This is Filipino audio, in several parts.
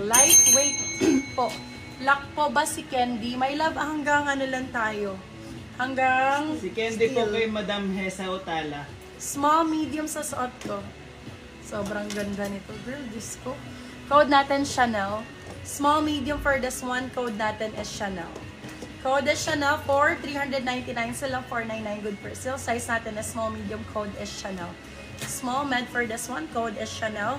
Lightweight po. Lock po ba si Candy? My love, hanggang ano lang tayo. Hanggang Si Candy po steel. kay Madam Hesa Otala. Small, medium sa suot ko. Sobrang ganda nito. Girl, disco. Code natin Chanel. Small, medium for this one. Code natin is Chanel. Code is Chanel for 399 silang 499 good per sale. Size natin is small, medium. Code is Chanel. Small, med for this one. Code is Chanel.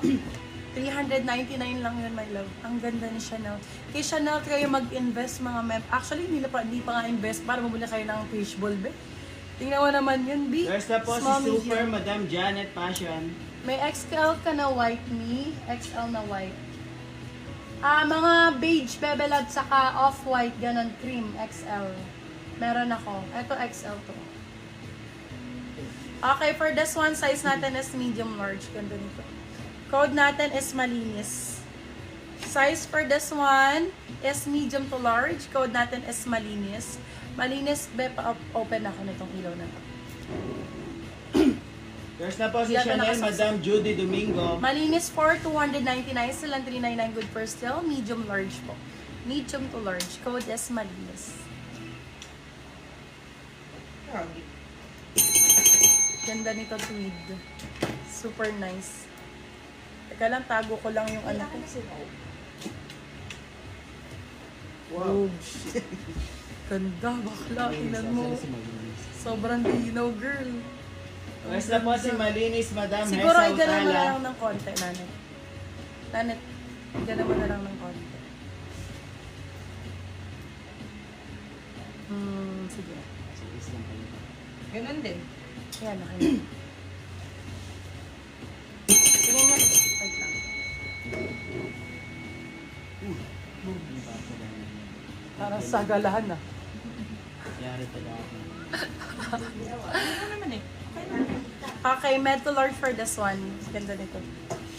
399 lang yun, my love. Ang ganda ni Chanel. Kay Chanel, kayo mag-invest mga mem. Actually, hindi pa nga invest para mabuli kayo ng fishbowl, be. Tingnan mo naman yun, B. First na po Small, si Super medium. Madam Janet Passion. May XL ka na white, me. XL na white. Mga beige, bebelad, saka off-white, ganon, cream, XL. Meron ako. Ito, XL to. Okay, for this one, size natin is medium large. Ganda nito. Code natin is malinis. Size for this one is medium to large. Code natin is malinis. Malinis, open ako nitong ilaw na to. First na po si Yan, Chanel nakasaksak. Madam Judy Domingo. Malinis for 299, silang 399 good per still. Medium large po. Medium to large. Code is malinis. Ganda nito, tweed. Super nice. Teka lang, tago ko lang yung ano ko. Wow. Ganda, bakla. Tingnan mo. Sobrang linaw, girl. First na po si Malinis Madam Siguro Hesa ay gano'n mo na Otala. lang ng konti, Nanit. Nanit, gano'n mo na lang ng konti. Sige. Ganun din. Yan, nakita. Sige nga. Wait lang. Parang sagalahan na. Yari talaga. Ano naman eh. Okay, med to large for this one. Ganda nito.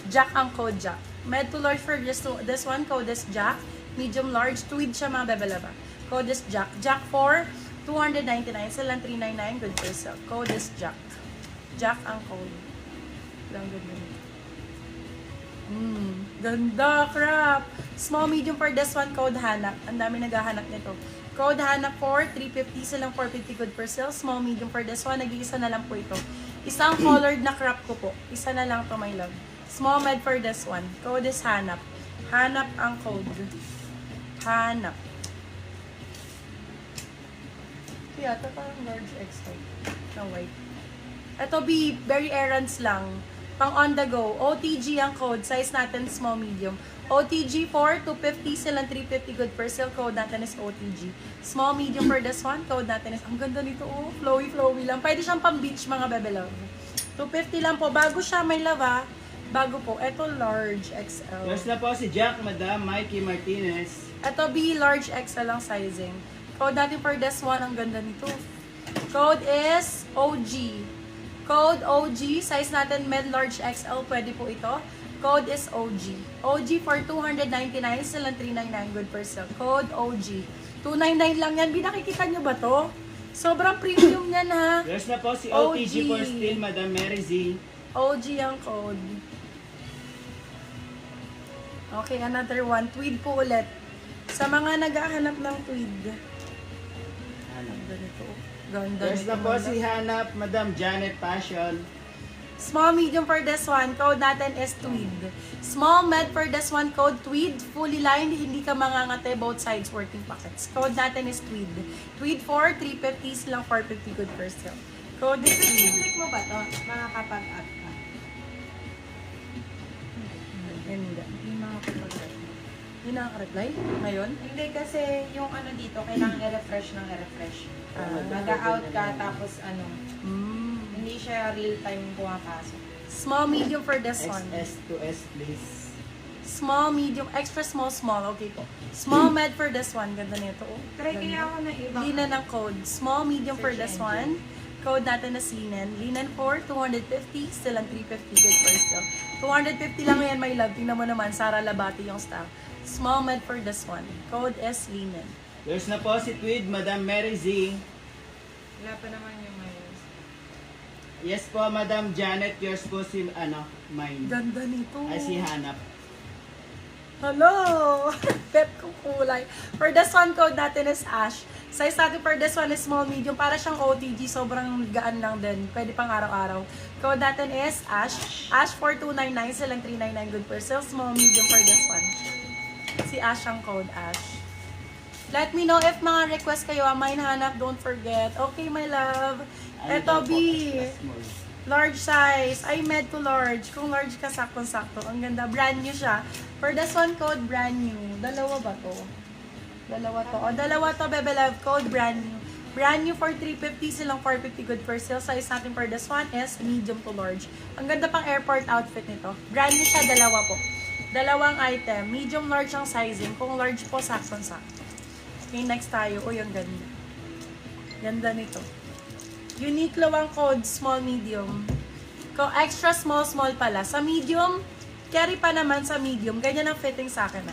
Jack ang code, Jack. Med to large for this one, code is Jack. Medium large, tweed siya mga bebelaba. Code is Jack. Jack for 299, silang 399, good for sale. Code is Jack. Jack ang code. Lang ganda nito. Ganda, crap. Small, medium for this one, code hanap. Ang dami naghahanap nito. Code hanap for 350, silang 450 good per sale. Small, medium for this one, nag-iisa na lang po ito. Isang colored na crop ko po. Isa na lang to, my love. Small med for this one. Code is hanap. Hanap ang code. Hanap. Kaya, ito parang large XL. No, wait. Ito, be very errands lang. Pang on the go. OTG ang code. Size natin, small, medium. OTG for 250, silang 350 good per sale. Code natin is OTG. Small, medium for this one. Code natin is, ang ganda nito, oh. Flowy, flowy lang. Pwede siyang pang beach, mga bebe love. 250 lang po. Bago siya, may love, ah. Bago po. Ito, large XL. First na po si Jack Madam Mikey Martinez. Ito, B, large XL ang sizing. Code natin for this one, ang ganda nito. Code is OG. Code OG, size natin med large XL, pwede po ito. Code is OG. OG for 299, silang 399 good per sale. Code OG. 299 lang yan. Binakikita nyo ba to? Sobrang premium yan, ha? First na po si OTG OG. for Steel Madam Mary Z. OG ang code. Okay, another one. Tweed po ulit. Sa mga naghahanap ng tweed. Ganda nito. Ganda First na nito, po ganda. si Hanap Madam Janet Passion. Small, medium for this one. Code natin is tweed. Small, med for this one. Code tweed. Fully lined. Hindi ka mangangate. Both sides working pockets. Code natin is tweed. Tweed for 350 lang 450 good per sale. Code is tweed. I-click mo ba to? Makakapag-up ka. Hindi. Hindi makakapag-reply. Hindi nakaka-reply? Ngayon? Hindi kasi yung ano dito, kailangan i-refresh ng i-refresh. Mag-out ka, tapos ano, hindi siya real-time pumapasok. Small, medium for this one. XS to S please. Small, medium, extra small, small. Okay po. Small, med for this one. Ganda nito. Oh. Try Ganda. kaya ako na iba. Linen ng code. Small, medium for Search this engine. one. Code natin is linen. Linen for 250, still ang 350 good for still. 250 lang yan, my love. Tingnan mo naman, Sara Labati yung stock. Small med for this one. Code is linen. There's na po si Tweed Madam Mary Z. Wala pa naman yung ngayon. Yes po Madam Janet, yours po si mine. Ganda nito. Ay si Hanap. Hello! Pep kong kulay. For this one, code natin is ash. Size natin for this one is small, medium. Para siyang OTG, sobrang gaan lang din. Pwede pang araw-araw. Code natin is ash. Ash 4299, silang 399 good for sale. Small, medium for this one. Si ash ang code, ash. Let me know if mga request kayo. May nahanap, don't forget. Okay, my love. Eto, B. Large size. Ay, med to large. Kung large ka, sakto-sakto. Ang ganda. Brand new siya. For this one, code brand new. Dalawa ba to? Dalawa to. O, dalawa to, bebe love. Code brand new. Brand new for 350. Silang 450 good for sale. Size natin for this one is medium to large. Ang ganda pang airport outfit nito. Brand new siya. Dalawa po. Dalawang item. Medium, large ang sizing. Kung large po, sakto-sakto. Okay, next tayo. Uy, ang ganda. Ganda nito. Uniqlo ang code, small, medium. Kung extra small, small pala. Sa medium, carry pa naman sa medium. Ganyan ang fitting sa akin.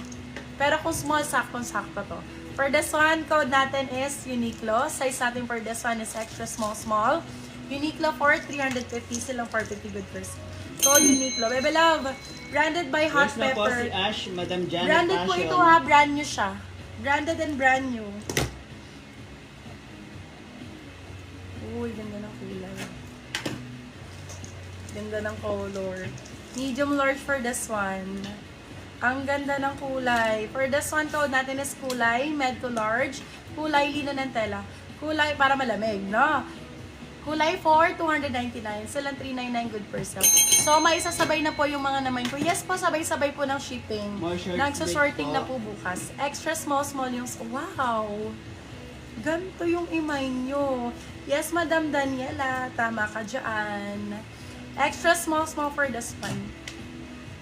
Pero kung small, sakto-sakto to. For this one, code natin is Uniqlo. Size natin for this one is extra small, small. Uniqlo for 350. Silang 450 good first. Code Uniqlo. Bebe love, branded by Hot Yes na po Pepper. si Ash, Madam Janet Branded po Passion. ito ha, brand new siya. Branded and brand new. Uy, ganda ng kulay. Ganda ng color. Medium large for this one. Ang ganda ng kulay. For this one, code natin is kulay, med to large. Kulay lino ng tela. Kulay para malamig, no? Kulay for 299. Silang 399 good per sale. So, may isasabay na po yung mga naman ko. Yes po, sabay-sabay po ng shipping. More shorts Nagsasorting big na po bukas. Extra small, small yung... Wow! Ganto yung imay nyo. Yes, Madam Daniela. Tama ka dyan. Extra small, small for this one.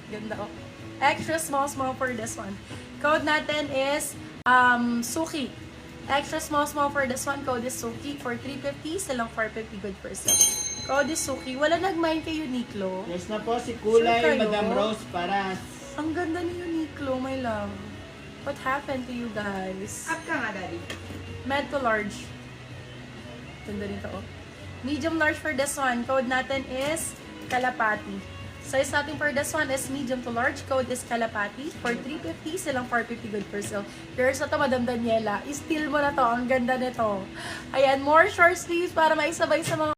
Ganda oh. Extra small, small for this one. Code natin is Suki. Extra small, small for this one. Code is Suki. For 350, silang 450 good for sale. Code is Suki. Wala nag-mind kay Uniqlo. Yes na po si Kulay, Sure kayo? Madam Rose Paras. Ang ganda ni Uniqlo, my love. What happened to you guys? Up ka nga, daddy. Med to large. Ganda nito, oh. Medium large for this one. Code natin is Kalapati. Size natin for this one is medium to large. Code is Kalapati. For 350, silang 450 good for sale. Girls, ito, Madam Daniela. I-steal mo na to. Ang ganda nito. Ayan, more short sleeves para maisabay sa mga